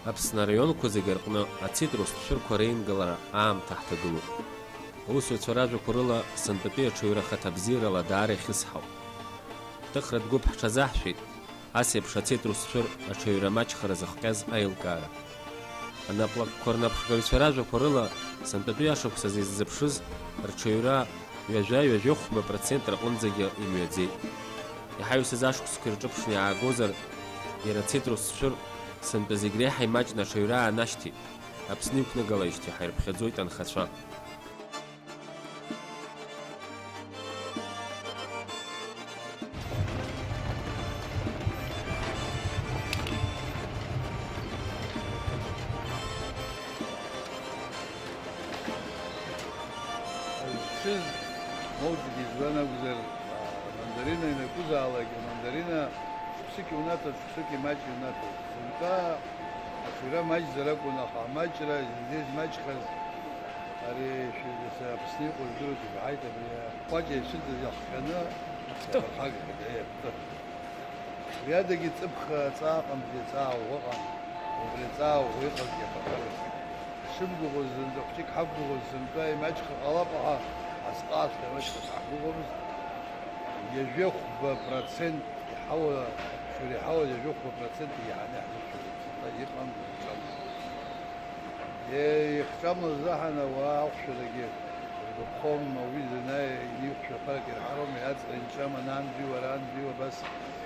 Аԥсны араионқәа зегьы рҟны ацитрустә шәырқәа реингалара аамҭа ҳҭагылоуп. Аусуцәа ражәақәа рыла сынтәатәи аҽаҩра хаҭабзиарала даара ихьысҳауп. Ҳҭыхратә гәыԥ ҳҽазаҳшәеит ас еиԥш ацитрустә шәыр аҽаҩра маҷхара зыхҟьаз аилкаара. Анаплакқәа рнапхгаҩцәа ражәақәа рыла сынтәатәи ашықәсазы иззыԥшыз рҽаҩра ҩажәа-ҩажәихәба процент рҟынӡагьы имҩаӡеит. Иҳаҩсыз ашықәсқәа ирҿыԥшны иаагозар, иара ацитрустә шәыр сынтәа зегь реиҳа имаҷны аҽаҩра аанашьҭит. Аԥсны иқәнагалеижьҭеи ҳаирԥхьаӡоит анхацәа. موجودة زوانا وزر ماندرينا ينكوزا على ماندرينا شخصي وناتو شخصي ماجي وناتو سنكا أشورا ماجي زراكونا خاماجرا زيز ماجي خز أري شو بس بسني قلدرو تبعيته بواجه شد يخكنا حاجة كده رياضة جت أبخ صاقم في صاع ووقم وفي صاع ويقل يفكر شبه غزن دقيق حبه غزن كاي ماجي خلاص أسقاط كمش تحققهم يجوخ ببرسنت يحاول شو يحاول يجوخ ببرسنت يعني طيب أنا يختم الزحنا وأخش لقيه القوم موجودنا يخش فرق الحرم يأثر إن شاء الله نعندي ولا عندي وبس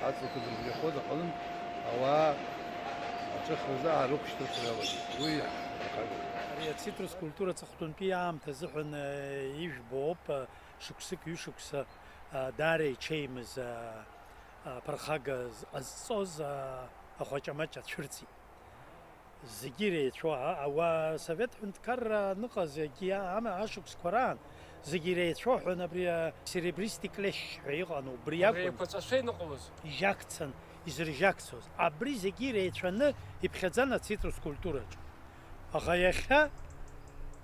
أثر كده بياخد قلم أو أشخ زحنا ركش تسوي ويا цитрус культура цахтунпи аамҭа азыҳәан ижәбоуп шықәсык ҩышықәса даара иҽеимыз ԥырхага ҟазҵоз ахәаҷамаҷ ацәырҵит. Зегьы иреицәоу ауаа совет ҳәынҭқарра ныҟаз егьи ашықәсқәа раан зегьы иреицәоу ҳәан абри серебристи клеш ҳәа иҟан убри акәын еиқәаҵәашәа иныҟалоз ижьакцан изыржьакцоз абри зегьы иреицәаны иԥхьаӡан ацитрус культураҿ. Аха иахьа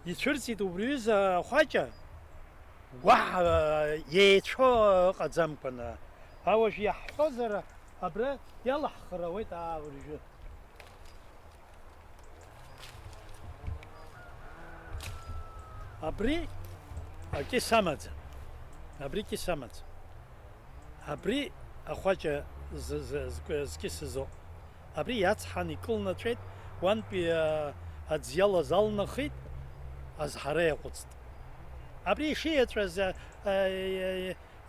ицәырҵит убри аҩыза ахәаҷа уаҳа иеицәоу ыҟаӡамкәаны ауажә иаҳҳәозар абра иалаҳхыр ауеит уажәы. Абри акис амаӡам. Абри кис амаӡам. Абри ахәаҷа зкисызоуп. Абри иацҳан икылнаҵәеит уантәи аӡиалаз алнахит азҳара иаҟәыҵт. Абри ишиаҵәаз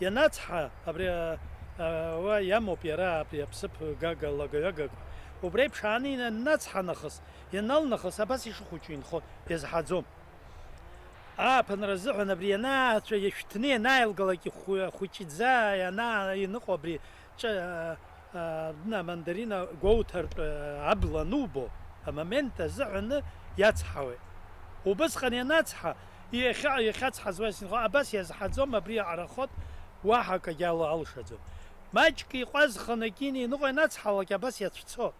ианацҳа абри иамоуп иара абри аԥсыԥ гага лагаҩагақәа. Убри еиԥш аанины аннацҳа нахыс ианалнахыс абас ишыхәыҷу инхо иазҳаӡом. Ааԥынра азыҳәан абри ианаацәа иашәҭны ианааилгалак ихәыҷӡа иныҟоу абри мандарина гәоуҭартә абла анубо амомент азыҳәаны иацҳауеит. Убысҟан ианацҳа иахьацҳазуаз абас иазҳаӡом абри аҳарахот уаҳа акагьы алшаӡом. Маҷк иҟәазханы акины иныҟәо ианацҳалак абас иацәцот.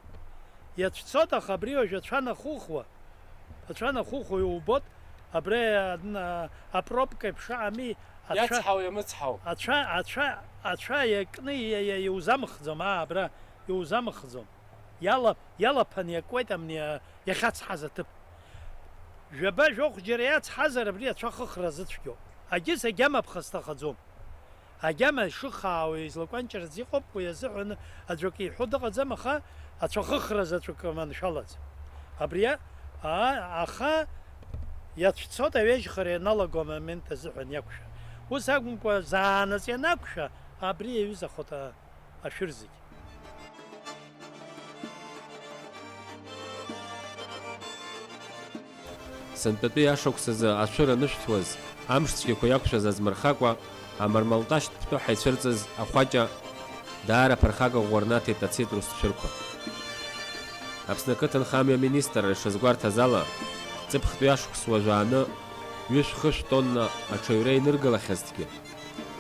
Иацәцот, аха абри уажә аҽанахәыхәо иубот абри апробка еиԥш ами иацҳау иамыцҳау ацәа иакны иузамыхӡом абра иузамыхӡом. Иалаԥан иакуеит амни иахьацҳаз аҭыԥ. Жәаба жәохә џьара иацҳазар абри ацәа хыхра зыцәгьоуп. Агьыс агьама ԥхасҭахаӡом. Агьама ишыхаауа излакәанҷарц иҟоуп уи азыҳәан аӡәк иҳәо дыҟаӡам, аха ацәа хыхра заҵәык маншәалаӡам. Абри аха иацәцот аҩежьхара ианалаго амомент азыҳәан иақәшәа. Ус акәымкәа заанаҵ ианақәшәа абри иаҩызахоит ашәыр зегь. Сынтәатәи ашықәсазы ашәыр анышәҭуаз амш цәгьақәа иақәшәаз азмырхакәа амармалташьтә ԥҭәыҳәа ицәырҵыз ахәаҷа даара ԥырхага ӷәӷәарнаҭеит ацитрустә шәырқәа. Аԥсны ақыҭанхамҩа аминистр ишазгәарҭаз ала ҵыԥхтәи ашықәс уажәааны ҩышә-хышә тонна аҽаҩра иныргалахьазҭгьы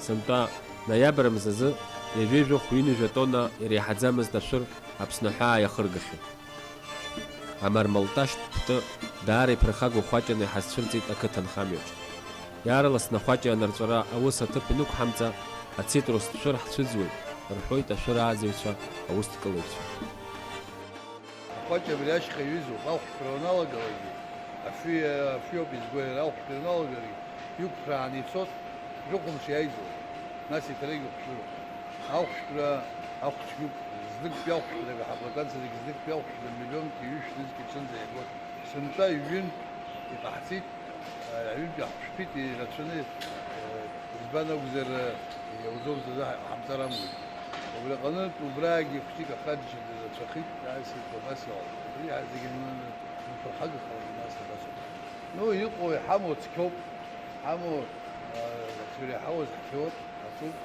сынтәа ноиабр мзазы ҩажәижәохә-ҩынҩажәа тонна иреиҳаӡамызт ашәыр Аԥсны ҳәаа иахыргахьеит. Амармалташьтә ԥты даара иԥырхагоу хәаҷаны иҳазцәырҵит ақыҭанхамҩаҿ. Иаарласны ахәаҷа анырҵәара аус аҭыԥ инықәҳамҵа ацитрустә шәыр ҳцәыӡуеит, рҳәоит ашәыр ааӡаҩцәа, аусҭкылаҩцәа. ахәаҷ абри ашьха иҩызоуп, ахәԥра уналагалакгьы, афҩоуп изгәаҩара, ахәԥра уналагаргьы, иқәԥрааны ицоит, жәохәымш иааиӡоуп, нас иҭарагьы ухәшәыроуп. Ахәшәтәра, ахәцәгьуп, зныктәи ахәшәтәра, ҳаплакациагьы зныктәи ахәшәтәра, миллионки, ҩышәҭызки ҽынӡа иагоит. Сынтәа иҩынтә иҟаҳҵеит, аҩынтәи ҳаԥшәҭит, ирацәаны, избан акәзар, иауӡомзар ҳамҵар амуит. Убри аҟнытә, убраагьы хәҷык ахаџь рацәахит, нас абас иҟалт. Убри зегьы нфырхагахалоит, нас абас ауп. Ну, иҟоу иҳамоу цқьоуп, ҳамоу ацәыреиҳауаз ҳцәоуп, ҳацуп.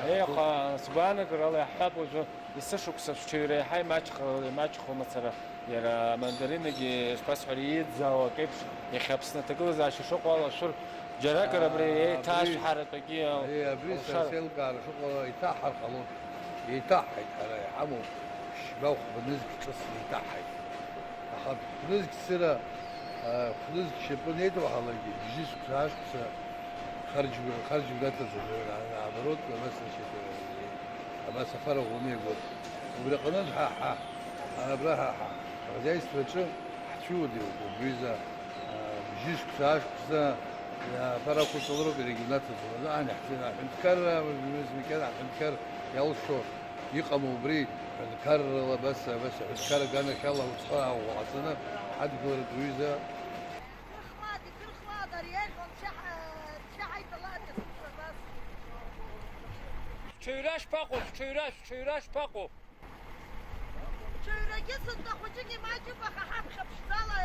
Аиха сгәаанагара иаҳҳәап уажәы есышықәса шәҽыҩреиҳа имаҷхо мацара иара амандаринагьы шԥасҳәари иӡаау ак еиԥш иахьа Аԥсны аҭагылазаашьа шыҟоу ала шәыр џьаракыр абри еиҭашәҳаратәагьы абри сара сеилкаара шыҟало еиҭаҳар ҟалоит, еиҭаҳҳаит ҳара иҳамоу шьбау хәбанызк ҿыц еиҭаҳҳаит. Аха хәбанызк цыра, хәбанызк шьапы неидуаҳалагьы бжьышықәса, ашықәса خرج ولادته عبرت بس بس فرغ ونيقول وبلا قناه انا براها جاي استرتش شو دي وبيزا بجيش كساش كسا يا فرق تضرب برجلات انا حسينا نتكر بالنسبه كده نتكر يلا شو يقموا بري نتكر بس نتكر قال ان شاء الله وتصفى وعطنا حد يقول بيزا Çöyraş paqo, çöyraş paqo. Çöyrağı sıdda xocini macı baxa hapxa pşdala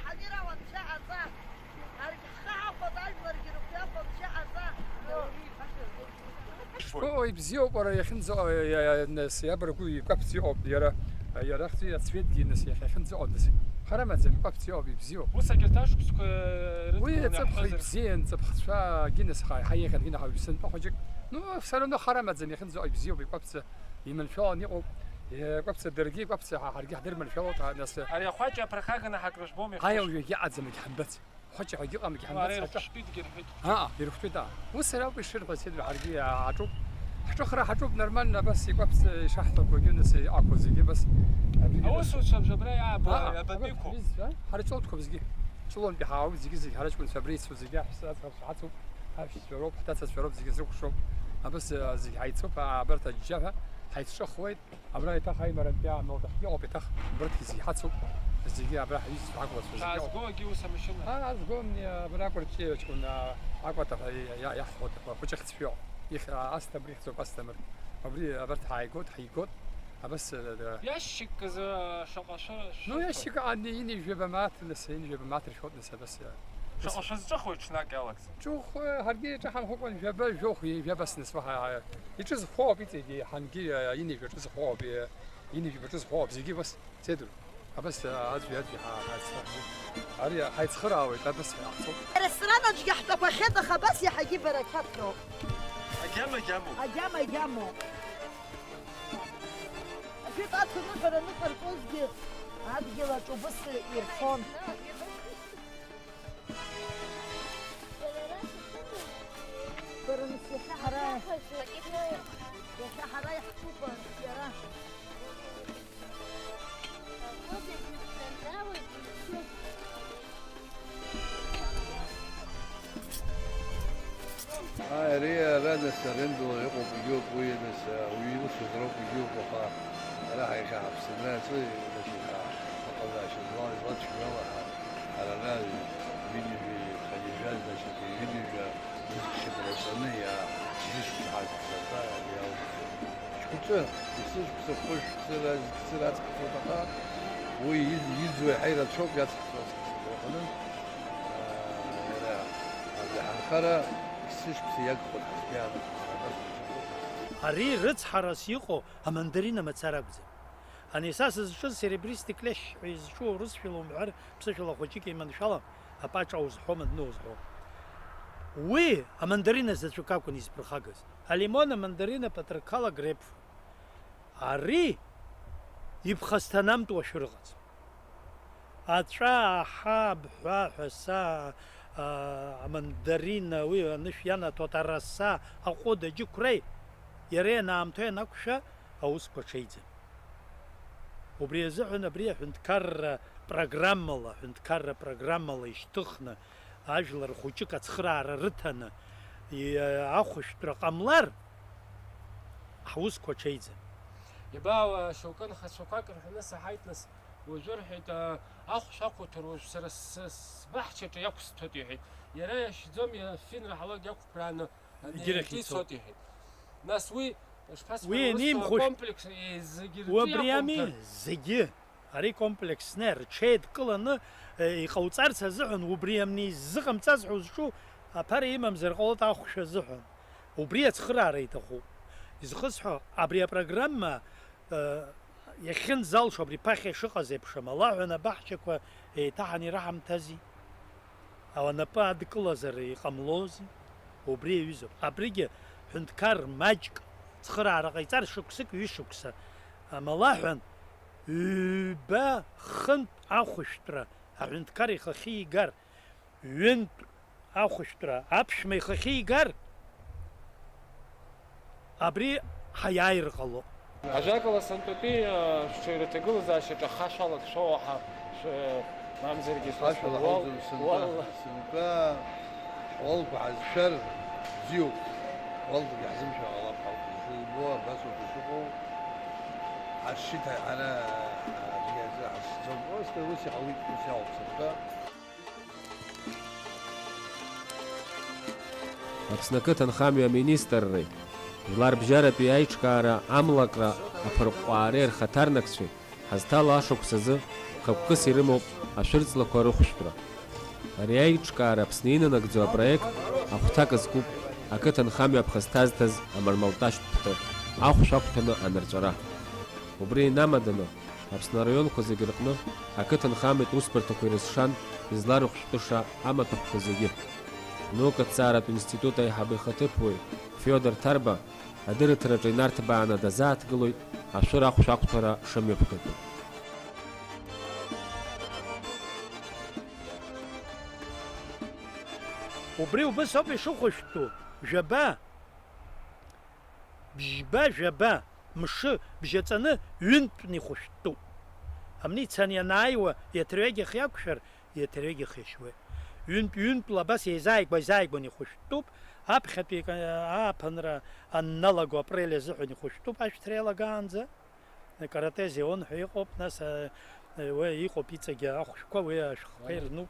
hadira wan şa'aza. Arxa xodal margiru ya xod şa'aza. Ой, бзиоу пара яхинзо нас ябрагу капциоп яра ярахти цветги нас яхинзо однес. Харамадзе капциоп бзиоу. Усагерташ куск Ой, цапхи бзиен цапхша гинес хай хайхан гина хавсен пахожик. Ну, салоно харамадзе яхинзо бзиоу бикапц иманфани оп капц дерги капц харги хадер манфало та нас. Ария хвача прахагана хакрош боми. Хаяу яадзем гихамбат. Хвача гиqam гихамбат. يرفض ده وسراو بشر قصيد العربي عجوب حتخرى حجوب نرمالنا بس يقبس شحطه وجنس اكو زي بس اوسو شبرايا بديكو حرجوت كوزجي شلون بيحاول زي حرج كل فبريس وزي حسات حتو هاش شروب حتى شروب زي زوق شروب بس زي حيتسوب عبرت الجبهه حيت شخويت عبرت هاي مربيع نوضح يو بتخ برت زي حتسوب زي عبرت يس عقبس ازغو جيوسا مشنا ازغو بناكل شيء تكون عقبت يا يحوت وجهت فيه يخ استمر يخزو استمر عبري عبرت حيقود بس ياشك شقاشه نو ياشك عندي يني جيب مات نسين جيب مات شوت نسا بس شقاشه زخوچنا جالكس جوخ هرجي تحم هوكن جيب جوخ يا بس نسبها يجز فوق بيتي هنجي يني جز فوق يني جز فوق زي بس تدر بس عاد يدي عاري حيتخراوي بس يحصل السرانة جحت بخيط خباس يا حجي بركاته أجامو في طاقة نفر قصدي هاد جلت وبس إيرفون برنس حرايح يا حرايح شوفها يا راح ريا رانا سرندو يقو بيجوك وينس وينس يضرب بيجوك وخا راح يخاف سنة صي ماشي فقط عشان الله يبطش والله على نادي فيديو في خليجات ماشي في فيديو في شبه الصينية مش في حاجة يا شكون يصير بسخوش تصير هتسقط ويزوي حيرة شوك هتسقط خلنا هذا حنخرة Ари рыцҳарас иҟоу амандарина мацара акәӡам. Ани са сызҿыз серебристик лешь ҳәа изҿу урысшәала умҳәар ԥсышәала хәыҷык иманшәалам, апаҿ аузҳәом, адәны узҳәом. Уи амандарина заҵәык акәын изԥырхагаз. Алимон, амандарина, патракала, грейпфрут. Ари иԥхасҭанамтуа шәырҟаҵа. Аҵәа, аҳа, абҳәа ҳәа са амандарина уи анышә ианаҭо араса аҟәыд аџьықәреи иара ианаамҭоу ианақәшәа аусқәа ҽеиӡам. убри азыҳәан абри аҳәынҭқарра программала ишьҭыхны ажәлар хәыҷык ацхыраара рыҭаны ахәышәтәра ҟамлар ҳусқәа ҽеиӡам. Ибаауа шьоукы нхацәақәак рҳәаны саҳаит нас, уажәы рҳәеит ахәшә ақәуҭыр уажә сара сбаҳчаҿы иақәсҭоит иҳәеит. Иара иашьӡом, финра ҳалак иақәԥрааны ицоит иҳәеит. Нас уи шԥасҳәара, комплекс зегьы убри ами зегьы ари комплексны рҽеидкыланы иҟауҵарц азыҳәан убри амни ззыҟамҵаз ҳәа узҿу аԥара имамзар ҟалоит ахәшә азыҳәан. Убри ацхыраара иҭахуп. Изхысҳәо абри апрограмма иахьынӡалшо абри ԥахьа ишыҟаз еиԥш амалаҳәан абаҳчақәа еиҭаҳан ираҳамҭази, ауанапы адкылазар иҟамлози, убри аҩызоуп. Абригьы ҳәынҭқар маҷк цхыраара ҟаиҵар шықәсык ҩышықәса амалаҳәан ҩба хынтә ахәышәтәра аҳәынҭқар ихахьы игар, ҩынтә ахәышәтәра аԥшәма ихахьы игар, абри ҳаиааир ҟалоуп. Ажәакала сантәатәи шәҽыҩра ҭагылазаашьаҿы хашәалак шоуаҳа мамзаргьы хашәала сынтәа ҳуалқәа ҳазшәар бзиоуп. ҳуалқәагьы ҳзымшәо ҟалап ҳалқәа ибо абасоуп ишыҟоу. ҳаршьит ҳара ҳазшьӡом. Ус иҟалеит, ус иаауп сынтәа. Аԥсны ақыҭанхамҩа аминистрреи жәларбжьаратәи аиҿкаара амлакра аԥырҟҟәаареи рхаҭарнакцәеи ҳазҭало ашықәс азы хықәкыс ирымоуп ашәырҵлақәа рыхәшәтәра. Ари аиҿкаара Аԥсны инанагӡо апроект ахәҭак зкуп ақыҭанхамҩа аԥхасҭазҭаз амармалташьтә ԥҭы ахәшә ақәҭәаны анырҵәара. Убри инамаданы Аԥсны араионқәа зегьы рҟны ақыҭанхамҩатә усбарҭақәа ирызшан изларыхәшәтәыша амаҭәахәқәа зегьы. Нукаҭҵааратә институт аиҳабы ихаҭыԥуаҩ Феодор Ҭарба адырраҭараҿы инарҭбааны дазааҭгылоит ашәыр ахәшә ақәҭәара шымҩаԥгатәу. Убри убыс ауп ишыхәышәтәу, жәаба, бжьба жәаба, мшы бжьаҵаны ҩынтәны ихәышәтәуп. Амни ицаны ианааиуа иаҭырҩагьых иақәшәар, иаҭырҩагьых иашьуеит. Ҩынтәла абас еизааигәан ихәышәтәуп, аԥхьатәи ааԥынра анналаго апрель азыҳәан ихәышәтәуп ашәҭра иалагаанӡа. Карате зион ҳәа иҟоуп, нас уи иҟоуп иҵегьы ахәшәқәа, уи ашәҟәқәа ирнуп.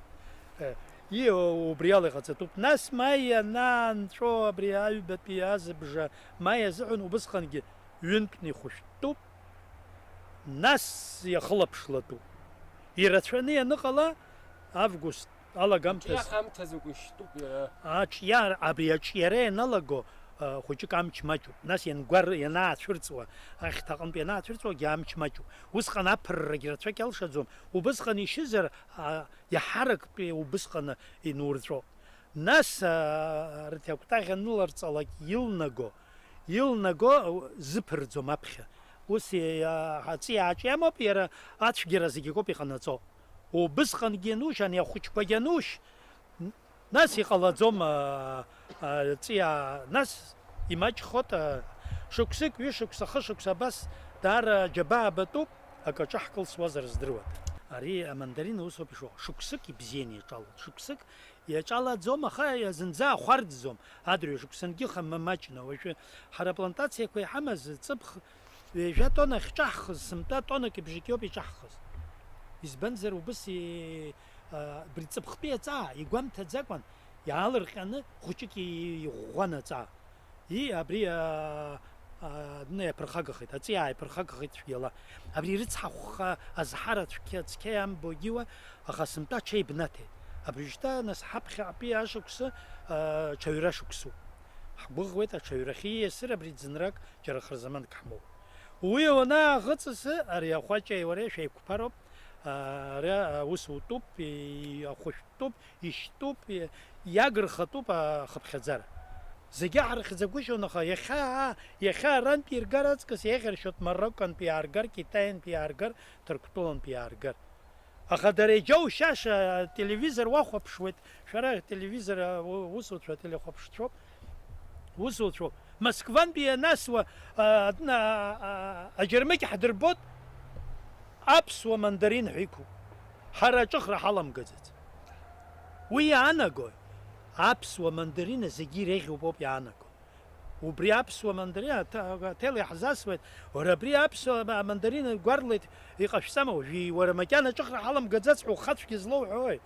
Убри ала иҟаҵатәуп. Нас маи анаанҵәо абри аҩбатәи азыбжа маи азыҳәан убысҟангьы ҩынтәны ихәышәтәуп, нас иахылаԥшлатәуп. Ирацәаны ианыҟала август алагамҭаз абри аҿиара ианалаго хәыҷык амч маҷуп. Нас ианаацәырҵуа, ахьҭаҟнтә ианаацәырҵуагьы амч маҷуп. Усҟан аԥыррагьы рацәак иалшаӡом. Убысҟан ишьызар иаҳарактәи убысҟан инурҵәо. Нас рҭакәтаӷь аныларҵалак илнаго зыԥырӡом аԥхьа. Ус аҵиааҿ иамоуп, иара ацәгьара зегьы коуп иҟанаҵо. Убысҟангьы анушь, ани ахәыҷқәагьы анушь, нас иҟалаӡом ҵиаа, нас имаҷхот шықәсык, ҩышықәса, хышықәса абас даара џьабаа батәуп, акаҿы ҳкылсуазар здыруада. Ари амандарина усоуп ишыҟоу. Шықәсык ибзианы иаҿалоит. Шықәсык иаҿалаӡом, аха зынӡа ахәарӡӡом. Адырҩашықәсангьы маҷны. Уажәы ҳара аплантациақәа иҳамаз ҵыԥх ҩажәа тонна ахьҿаҳхыз, сымтәа тоннак ибжьгьы ауп иҿаҳхыз. Избанзар убыс ҵыԥхтәи аҵаа игәамҭаӡакәан иаалырҟьаны хәыҷык иӷәӷәан аҵаа. Абри иаԥырхагахеит, аҵиаа иаԥырхагахеит цәгьала. Абри рыцҳахәха азҳара цқьа иамбогьыуа, аха сымтәа ҽеибнаҭеит. Абрижьҭа нас ҳаԥхьаҟатәи ашықәсы ҽаҩра шықәсуп. Ҳгәыӷуеит аҽаҩрахьы ииасыр абри ӡынрак џьара хырзаманк ҳмоуп. Уи уанааӷыҵысы ари ахәаҷеи уареи шәеиқәԥароуп. Ус утәуп, ахәышәтәуп, ишьтәуп, иагырхатәуп ахыԥхьаӡара. Зегьы ҳархьӡагәышьон, аха иахьа арантәи иргар аҵкыс еиӷьаршьот Мароккантәи иааргар, Китаиантәи иааргар, Ҭырқәтәылантәи иааргар. Аха дара иџьоушьаша телевизор уахәаԥшуеит, шәара телевизор усуцәа телехәаԥшцәоуп, усуцәоуп. Москвантәи ианасуа аџьармыкьа ҳдырбот, аԥсуа мандарин ҳәа иқәуп. Ҳара аҿыхра ҳаламгаӡац. Уи иаанаго аԥсуа мандарина зегьы иреиӷьуп ауп иаанаго. Убри аԥсуа мандарина аҭел иаҳзасуеит, уара абри аԥсуа мандарина гәарлеит иҟашәҵама уажәы, уара макьана аҿыхра ҳаламгаӡац ҳәа ухацәгьа злоуҳәои.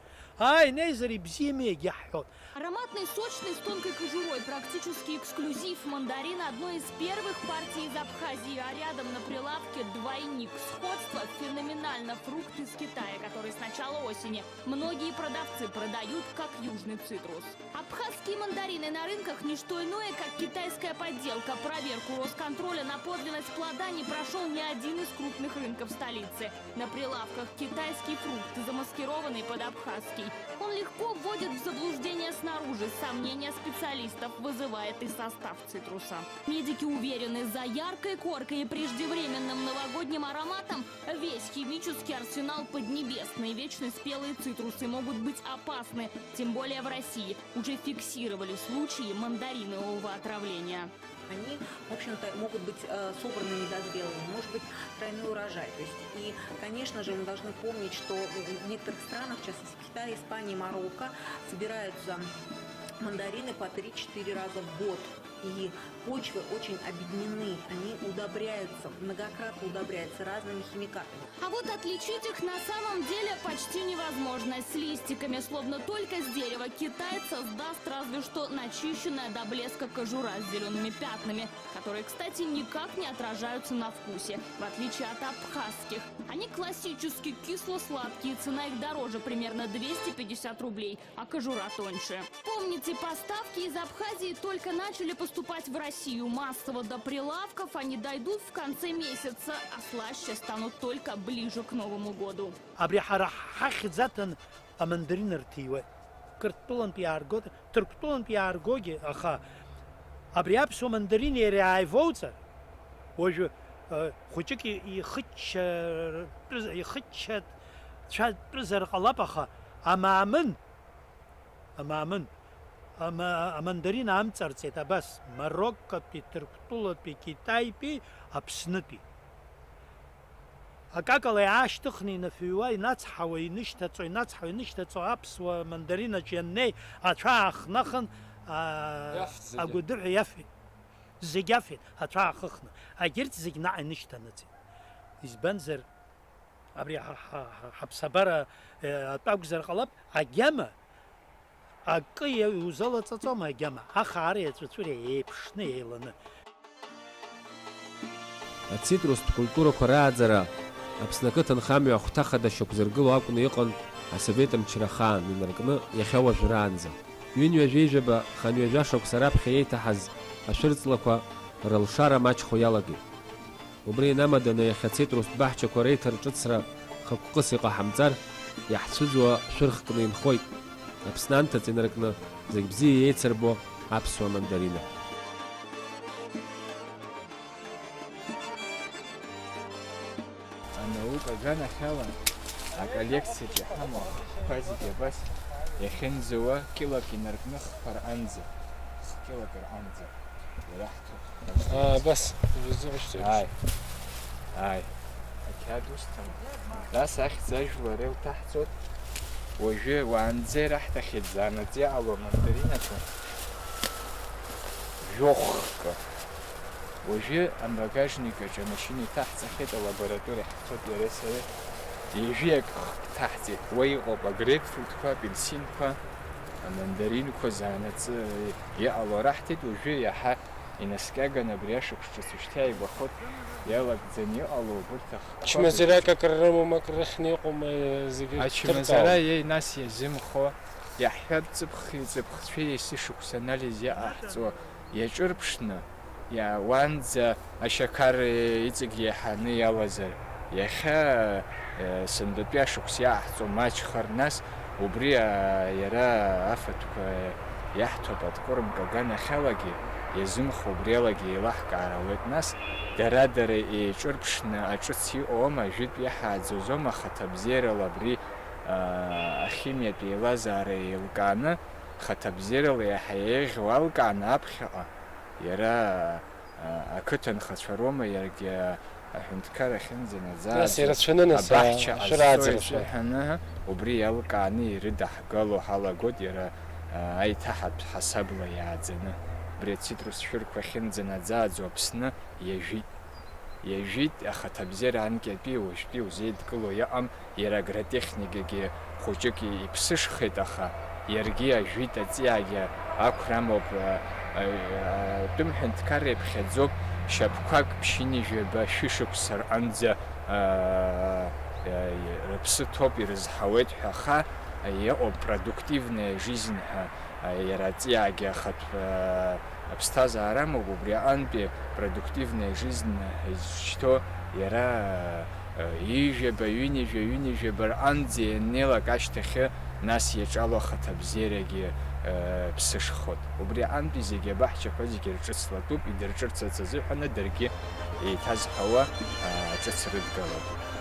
Неизар ибзиами егьаҳҳәот. Ароматный, сочный, с тонкой кожурой, практически эксклюзив мандарин одной из первых партий из Абхазии, а рядом на прилавке двойник. Сходство феноменально. Фрукт из Китая, который с начала осени многие продавцы продают как южный цитрус. Абхазские мандарины на рынках не что иное, как китайская подделка. Проверку Росконтроля на подлинность плода не прошел ни один из крупных рынков столицы. На прилавках китайский фрукт, замаскированный под абхазский. Он легко вводит в заблуждение снаружи. Сомнения специалистов вызывает и состав цитруса. Медики уверены, за яркой коркой и преждевременным новогодним ароматом весь химический арсенал поднебесный. Вечно спелые цитрусы могут быть опасны. Тем более в России уже фиксировали случаи мандаринового отравления. Они, в общем-то, могут быть собраны недозрелыми, может быть тройной урожай. То есть, и, конечно же, мы должны помнить, что в некоторых странах, в частности в Китае, Испании, Марокко, собираются мандарины по 3-4 раза в год. И почвы очень обеднены, они удобряются, многократно удобряются разными химикатами. А вот отличить их на самом деле почти невозможно. С листиками, словно только с дерева, китайца сдаст разве что начищенная до блеска кожура с зелеными пятнами, которые, кстати, никак не отражаются на вкусе, в отличие от абхазских. Они классически кисло-сладкие, цена их дороже, примерно 250 рублей, а кожура тоньше. Помните, поставки из Абхазии только начали поступать в Россию. Массово до прилавков они дойдут в конце месяца, а слаще станут только ближе к Новому году. Абри ҳара ҳахьӡаҭан амандарин рҭиуеит. Қырҭтәылантәи иааргоит, Ҭырқәтәылантәи иааргогьы, аха абри аԥсуа мандарин иара ааивоуҵар, уажәы хәыҷык ихыччатәызар ҟалап, аха амаамын амандарин амҵарҵеит абас Мароккотәи, Ҭырқәтәылатәи, Китаитәи, Аԥснытәи. Акакала иаашьҭыхны инафҩуа, инацҳауа, инышьҭаҵо аԥсуа мандаринаҿ ианнеи, ацәа аахнахын агәадырҳәа иафеит. Зегь афеит, ацәа аахыхны. Агьырҭ зегь наҟ инышьҭанаҵеит. Избанзар, абри ҳаԥсабара атәы акәзар ҟалап, агьама акы иузалаҵаҵома агьама, ахаара иаҵәыҵәыра еиԥшны еиланы. Ацитрустә культурақәа рааӡара Аԥсны ақыҭанхамҩа ахәҭа хада шьақәзыргыло акәны иҟан асовет мчра хаан инаркны иахьа уажәраанӡа. Ҩынҩажәеижәаба ханҩажәа шықәса раԥхьа еиҭаҳаз ашәырҵлақәа рылшара маҷхо иалагеит. Убри инамаданы иахьа ацитрустә баҳчақәа реиҭарҿыцра хықәкыс иҟаҳамҵар, иаҳцәыӡуа шәырхкны инхоит. Аԥсны анҭыҵ инаркны зегь бзиа еицырбо аԥсуа мандарина. Анаука ганахьала аколлекциаҿ иҳамоу ахқәа зегьы абас иахьынӡауа килак инаркны хԥарҟанӡа, килак рҟанӡа ираҳҭо. Бас, ақьаад усҭам. Нас ахьӡ ажәлар еилҭаҳҵоит. Уажәы уаанӡа ираҳҭахьеит заанаҵ иаҟало амандаринақәа жәохәҟа. Уажәы амбагажникаҿ амашьына иҭаҳҵахьеит, алабораториа ҳцоит иареи сареи. Ижәиак ҭаҳҵеит. Уа иҟоуп агрейпфрутқәа, апельсинқәа, амандаринқәа заанаҵ иаҟало раҳҭеит. Уажәы иаҳа инаскьаган абри ашықәс ҿыц уажәшьҭа ааигәахоит иалагӡаны иҟало убырҭ ахқәа. Ачмазарак акрырымоума, акрыхьны иҟоума зегьы ачмазара нас иазымхо, иаҳҳәап ҵыԥхцәа есышықәс анализ иаҟаҳҵо иаҿырԥшны, уанӡа ашьақар иҵегь иаҳаны иалазар, иахьа сындатәи ашықәс иаҳҵо маҷхар, нас убри иара афатәқәа иаҳҭоуп аткормка аганахьалагьы иазымхо убри алагьы еилаҳкаар ауеит. Нас дара еиҿырԥшны аҿыц иҟоума, ажәытә иаҳааӡозома, хаҭабзиарала абри ахимиатә еилазаара еилкааны, хаҭабзиарала иаҳа еиӷьу алкааны аԥхьаҟа иара ақыҭанхацәа роума, иаргьы аҳәынҭқар ахьынӡанаӡааӡо Нас ирацәаны нас абаҳча шырааӡара. азҳәаны убри иалкааны ирыдаҳгало ҳалагоит иара аиҭаҳатә ҳасабла иааӡаны. Убри ацитрус шәырқәа ахьынӡанаӡааӡо Аԥсны иажәит, аха аҭабзиара анкьатәи уажәтәи узеидкыло иҟам, иара агротехникагьы хәыҷык иԥсышхеит, аха иаргьы ажәит, аҵиаагьы ақәрамоуп, тәым ҳәынҭқар иаԥхьаӡоуп, шьапқәак ԥшьынижәаба шәышықәса рҟынӡа рыԥсы ҭоуп, ирызҳауеит ҳәа, аха иҟоуп продуктивная жизнь ҳәа, иара аҵиаагьы ахатә аԥсҭазаара амоуп, убри аҟынтәи продуктивная жизнь изшьҭоу иара ижәаба, ҩынҩажәа рҟынӡа ианнеилак ашьҭахьы, нас иаҿало ахаҭабзиарагьы ԥсышхоит. Убри аҟынтәи зегьы абаҳчақәа зегьы рҿыцлатәуп, идырҿырцац азыҳәаны даргьы еиҭазҳауа ҿыц рыдгалатәуп.